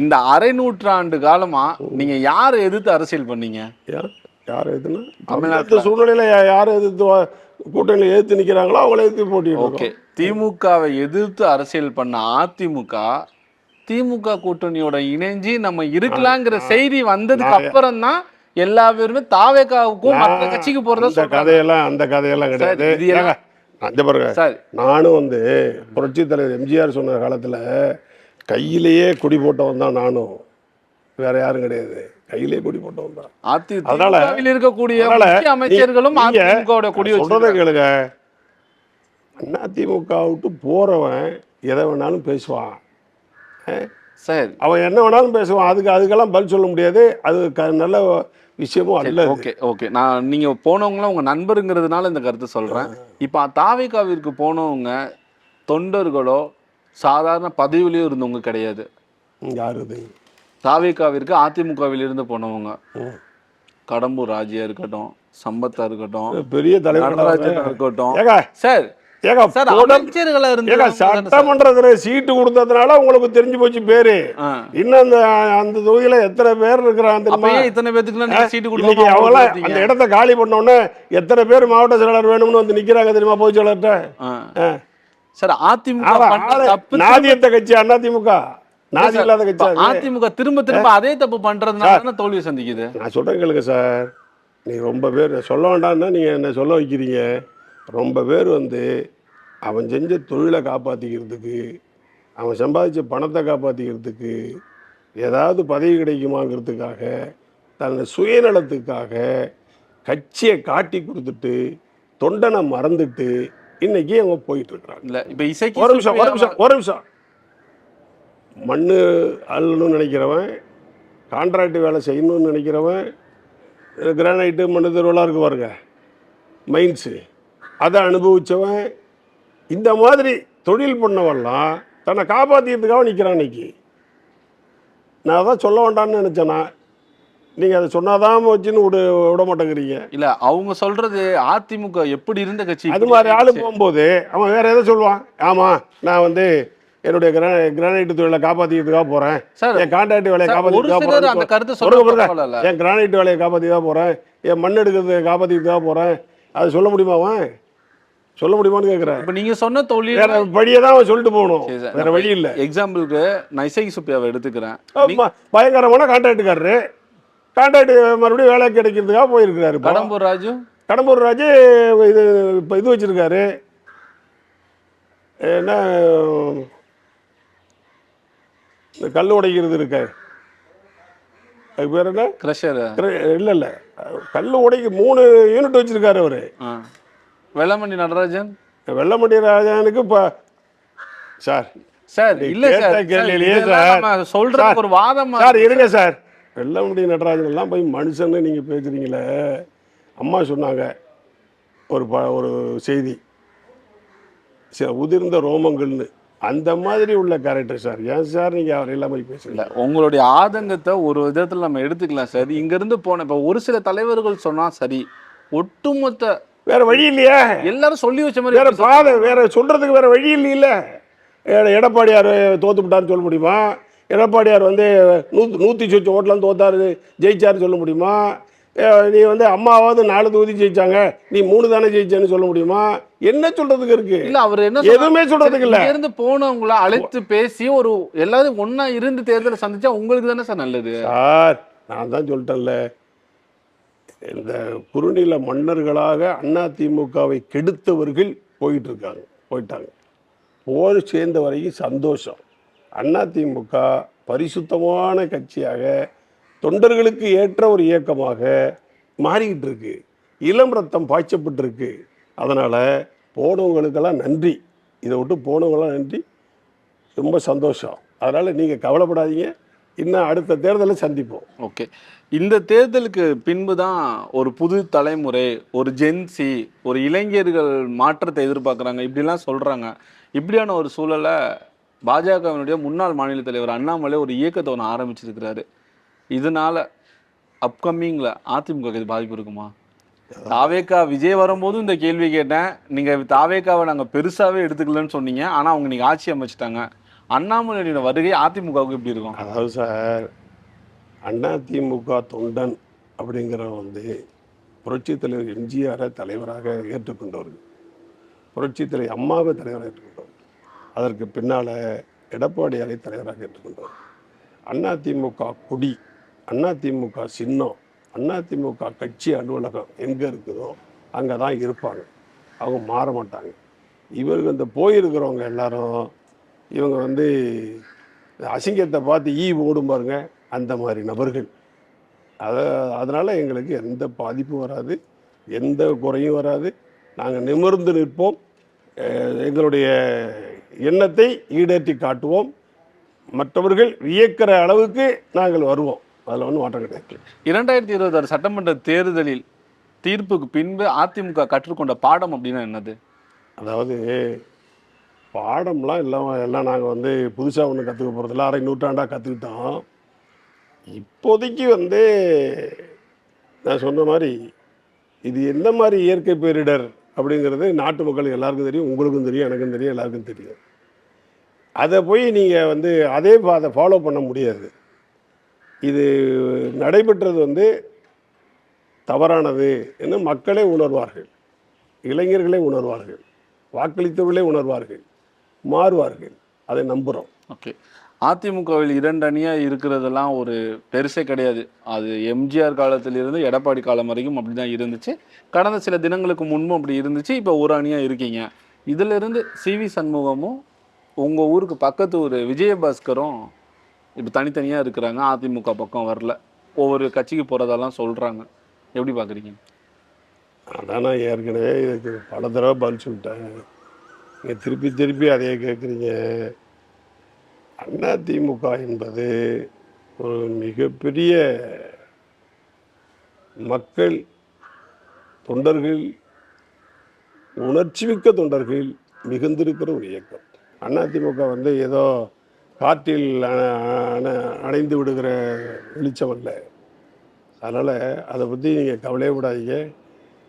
இந்த அரை நூற்றாண்டு காலமா நீங்க யாரை எதிர்த்து அரசியல் பண்ணீங்க? யார் எதுனா தமிழ்நாட்டு சூழ்நிலையில யார் எதிர்த்து கூட்டணியில் எதிர்த்து நிற்கிறாங்களோ அவங்கள எதிர்த்து போட்டிட்டு ஓகே. திமுகவை எதிர்த்து அரசியல் பண்ண அதிமுக திமுக கூட்டணியோட இணைஞ்சு நம்ம இருக்கலாங்கிற செய்தி வந்ததுக்கு அப்புறம் தான் எல்லா பேருமே தாவேகாவுக்கும் மற்ற கட்சிக்கு போறதா அந்த கதையெல்லாம் கிடையாது. சார் நானும் வந்து புரட்சி தலைவர் எம்ஜிஆர் சொன்ன காலத்துல கையிலேயே கொடி போட்டவன் தான் நானும், வேற யாரும் கிடையாது. கையிலே கொடி போட்டவன் தான். அதனால இருக்கக்கூடிய அமைச்சர்களும் சொல்றதை கேளுங்க. அதிமுக விட்டு போறவன் எதை வேணாலும் பேசுவான், சரி அவன் என்ன வேணாலும் பேசுவான். அதுக்கெல்லாம் பதில் சொல்ல முடியாது. அது நல்ல விஷயமும் அல்ல. Okay okay. நான் நீங்க போனவங்களும் உங்க நண்பருங்கிறதுனால இந்த கருத்தை சொல்றேன். இப்ப தாவேகாவிற்கு போனவங்க தொண்டர்களோ சாதாரண பதவியிலையும் இருந்தவங்க கிடையாது. யாரு தாவேகாவிற்கு அதிமுகவில் இருந்து போனவங்க, கடம்பூர் ராஜியா இருக்கட்டும், சம்பத்தா இருக்கட்டும், பெரிய தலைவர் இருக்கட்டும், சார் சட்டமன்றத்துல சீட்டு கொடுத்ததுனால உங்களுக்கு தெரிஞ்சு போச்சு பேரு. இன்னும் அந்த தொகுதியில எத்தனை பேர் இருக்கிறாங்க, இத்தனை பேருக்கு சீட்டு கொடுத்து அந்த இடத்த காலி பண்ண உடனே எத்தனை பேர் மாவட்ட செயலாளர் வேணும்னு வந்து நிக்கிறாங்க தெரியுமா பொதுச் செயலாளர்கிட்ட. சார் அதிமுக நாதியத்த கட்சி அதிமுக நாதி இல்லாத கட்சி. அதிமுக திரும்ப திரும்ப அதே தப்பு பண்றதுனால தோல்வி சந்திக்குது. நான் சொல்றேன் கேளுங்க சார், நீ ரொம்ப பேர் சொல்ல வேண்டாம்னா நீங்க என்ன சொல்ல வைக்கிறீங்க. ரொம்ப பேர் வந்து அவன் செஞ்ச தொழிலை காப்பாற்றிக்கிறதுக்கு, அவன் சம்பாதிச்ச பணத்தை காப்பாற்றிக்கிறதுக்கு, ஏதாவது பதவி கிடைக்குமாங்கிறதுக்காக, தன் சுயநலத்துக்காக கட்சியை காட்டி கொடுத்துட்டு தொண்டனை மறந்துட்டு இன்னைக்கு அவங்க போயிட்டு இருக்கிறாங்க. இல்லை இப்போ இசைக்கு ஒரு நிமிஷம் மண்ணு அள்ளணும்னு நினைக்கிறவன், கான்ட்ராக்ட் வேலை செய்யணும்னு நினைக்கிறவன், கிரானைட்டு மண்ணு தெருவெல்லாம் இருக்கு பாருங்க, மைன்ஸு, அதை அனுபவித்தவன், இந்த மாதிரி தொழில் பண்ணவெல்லாம் தன்னை காப்பாற்றிக்கிறதுக்காக நிற்கிறான் இன்னைக்கு. நான் அதான் சொல்ல வேண்டாம்னு நினச்சேன்னா நீங்கள் அதை சொன்னாதான் வச்சுன்னு விட மாட்டேங்கிறீங்க. இல்லை அவங்க சொல்கிறது அதிமுக எப்படி இருந்த கட்சி, அது மாதிரி ஆளு போகும்போது அவன் வேற எதை சொல்லுவான். ஆமாம் நான் வந்து என்னுடைய கிரானைட் தொழிலை காப்பாற்றிக்கிறதுக்காக போகிறேன், என் கான்ட்ராக்ட் வேலையை காப்பாற்றிக்கிறதுக்காக போகிறேன், என் கிரானைட் வேலையை காப்பாற்றிக்கிறதுக்காக போகிறேன், என் மண் எடுக்கிறத காப்பாற்றிக்கிறதுக்காக போகிறேன், அது சொல்ல முடியுமா? அவன் சொல்ல முடியுமான்னு கேட்குறேன். இப்போ நீங்கள் சொன்ன தொழில் வேற வழியை தான் அவன் சொல்லிட்டு போகணும், வேற வழி இல்லை. எக்ஸாம்பிளுக்கு நான் இசைக்கு சுப்பியாவை எடுத்துக்கிறேன். பயங்கரமான கான்ட்ராக்டுக்காரரு, கான்ட்ராக்ட் மறுபடியும் வேலை கிடைக்கிறதுக்காக போயிருக்கிறாரு. கடம்பூர் ராஜு இது வச்சிருக்காரு, என்ன இந்த கல் உடைக்கிறது இருக்க, அது பேர் என்ன, கிரஷர். இல்லை கல் உடைக்க 3 யூனிட் வச்சிருக்காரு அவரு. வெள்ளமணி நடராஜன், வெள்ளமணி ராஜனுக்கு இப்போ சார் இல்லை சார் சொல்ற ஒரு வாதம் சார் இருங்க சார். வெள்ளமணி நடராஜன் எல்லாம் போய் மனுஷன்னு நீங்கள் பேசுறீங்களே. அம்மா சொன்னாங்க ஒரு செய்தி, உதிர்ந்த ரோமங்கள்னு, அந்த மாதிரி உள்ள கேரக்டர் சார். ஏன் சார் நீங்கள் அவர் எல்லா மாதிரி பேசல? உங்களுடைய ஆதங்கத்தை ஒரு விதத்தில் நம்ம எடுத்துக்கலாம் சார். இங்கேருந்து போன இப்போ ஒரு சில தலைவர்கள் சொன்னால் சரி, ஒட்டுமொத்த வேற வழி இல்லையா, எல்லாரும் சொல்லி வச்ச மாதிரி வேற சொல்றதுக்கு வேற வழி இல்லையில. எடப்பாடியார் தோத்து விட்டாருன்னு சொல்ல முடியுமா? எடப்பாடியார் வந்து 100 சொச்ச ஓட்டலாம் தோத்தாரு ஜெயிச்சாருன்னு சொல்ல முடியுமா? நீ வந்து அம்மாவாவது 4 தொகுதி ஜெயிச்சாங்க, நீ 3 தானே ஜெயிச்சேன்னு சொல்ல முடியுமா? என்ன சொல்றதுக்கு இருக்கு? இல்ல அவர் என்ன எதுவுமே சொல்றதுக்கு இல்ல. இருந்து போனவங்கள அழைத்து பேசி ஒரு எல்லாரும் ஒன்னா இருந்து தேர்தலை சந்திச்சா உங்களுக்கு தானே சார் நல்லது. சார் நான் தான் சொல்லிட்டேன்ல, இந்த குறுநில மன்னர்களாக அதிமுகவை கெடுத்தவர்கள் போயிட்டாங்க. போர் சேர்ந்த வரைக்கும் சந்தோஷம். அதிமுக பரிசுத்தமான கட்சியாக, தொண்டர்களுக்கு ஏற்ற ஒரு இயக்கமாக மாறிக்கிட்டு இருக்கு. இளம் ரத்தம் பாய்ச்சப்பட்டிருக்கு. அதனால் போனவங்களுக்கெல்லாம் நன்றி, இதை விட்டு போனவங்களாம் நன்றி, ரொம்ப சந்தோஷம். அதனால் நீங்கள் கவலைப்படாதீங்க, இன்னும் அடுத்த தேர்தலை சந்திப்போம். ஓகே, இந்த தேர்தலுக்கு பின்பு தான் ஒரு புது தலைமுறை, ஒரு ஜென்சி, ஒரு இளைஞர்கள் மாற்றத்தை எதிர்பார்க்குறாங்க இப்படிலாம் சொல்கிறாங்க. இப்படியான ஒரு சூழலை பாஜகவினுடைய முன்னாள் மாநில தலைவர் அண்ணாமலை ஒரு இயக்கத்தை ஒன்று ஆரம்பிச்சிருக்கிறாரு. இதனால அப்கமிங்கில் அதிமுக இது பாதிப்பு இருக்குமா? தாவேகா விஜய் வரும்போதும் இந்த கேள்வி கேட்டேன். நீங்கள் தாவேகாவை நாங்கள் பெருசாகவே எடுத்துக்கலன்னு சொன்னீங்க, ஆனால் அவங்க நீங்கள் ஆட்சி அமைச்சிட்டாங்க, அண்ணாமலையோட வருகை அதிமுகவுக்கு எப்படி இருக்கும்? அதாவது சார், அதிமுக தொண்டன் அப்படிங்கிறவன் வந்து புரட்சித் தலைவர் எம்ஜிஆரை தலைவராக ஏற்றுக்கொண்டவர்கள், புரட்சித் தலைவர் அம்மாவை தலைவராக ஏற்றுக்கொண்டவர், அதற்கு பின்னால் எடப்பாடியாரை தலைவராக ஏற்றுக்கொண்டவர். அதிமுக கொடி, அதிமுக சின்னம், அதிமுக கட்சி அலுவலகம் எங்கே இருக்குதோ அங்கே தான் இருப்பாங்க. அவங்க மாற மாட்டாங்க. இவர்கள் இந்த போயிருக்கிறவங்க எல்லாரும் இவங்க வந்து அசிங்கத்தை பார்த்து ஓடும் பாருங்க, அந்த மாதிரி நபர்கள். அதனால் எங்களுக்கு எந்த பாதிப்பும் வராது, எந்த குறையும் வராது. நாங்கள் நிமிர்ந்து நிற்போம், எங்களுடைய எண்ணத்தை ஈடேற்றி காட்டுவோம், மற்றவர்கள் வியக்கிற அளவுக்கு நாங்கள் வருவோம். அதில் ஒன்றும் மாற்றம் கிடையாது. 2026 சட்டமன்ற தேர்தலில் தீர்ப்புக்கு பின்பு அதிமுக கற்றுக்கொண்ட பாடம் அப்படின்னா என்னது? அதாவது பாடம்லாம் எல்லாம் நாங்கள் வந்து புதுசாக ஒன்றும் கற்றுக்க போகிறதில்ல, அரை நூற்றாண்டாக கற்றுக்கிட்டோம். இப்போதைக்கு வந்து நான் சொன்ன மாதிரி இது எந்த மாதிரி இயற்கை பேரிடர் அப்படிங்கிறது நாட்டு மக்களுக்கு எல்லாருக்கும் தெரியும், உங்களுக்கும் தெரியும், எனக்கும் தெரியும், எல்லாருக்கும் தெரியும். அதை போய் நீங்கள் வந்து அதை ஃபாலோ பண்ண முடியாது. இது நடைபெற்றது வந்து தவறானது என்று மக்களே உணர்வார்கள், இளைஞர்களே உணர்வார்கள், வாக்களித்தவர்களே உணர்வார்கள், மாறுவார்கள். அதை நம்புகிறோம். ஓகே, அதிமுகவில் 2 அணியாக இருக்கிறதெல்லாம் ஒரு பெருசே கிடையாது. அது எம்ஜிஆர் காலத்திலிருந்து எடப்பாடி காலம் வரைக்கும் அப்படி தான் இருந்துச்சு. கடந்த சில தினங்களுக்கு முன்பும் அப்படி இருந்துச்சு. இப்போ ஒரு அணியாக இருக்கீங்க. இதிலிருந்து சிவி சண்முகமும் உங்கள் ஊருக்கு பக்கத்து ஒரு விஜயபாஸ்கரும் இப்போ தனித்தனியாக இருக்கிறாங்க. அதிமுக பக்கம் வரல, ஒவ்வொரு கட்சிக்கு போகிறதெல்லாம் சொல்கிறாங்க. எப்படி பார்க்குறீங்க? அதான் நான் ஏற்கனவே இதுக்கு பல தடவை பதில் சொல்லிட்டேன். நீங்கள் திருப்பி திருப்பி அதையே கேட்குறீங்க. அதிமுக என்பது ஒரு மிகப்பெரிய மக்கள் தொண்டர்கள், உணர்ச்சிமிக்க தொண்டர்கள் மிகுந்திருக்கிற ஒரு இயக்கம். அதிமுக வந்து ஏதோ காற்றில் அணைந்து விடுகிற வெளிச்சம் அல்ல. அதனால் அதை பற்றி நீங்கள் கவலையே விடாதீங்க.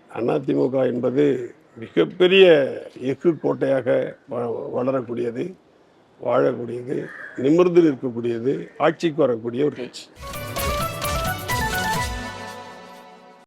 அதிமுக என்பது மிகப்பெரிய எஃகு கோட்டையாக வளரக்கூடியது, வாழக்கூடியது, நிமிர்ந்து நிற்கக்கூடியது, ஆட்சிக்கு வரக்கூடிய ஒரு கட்சி.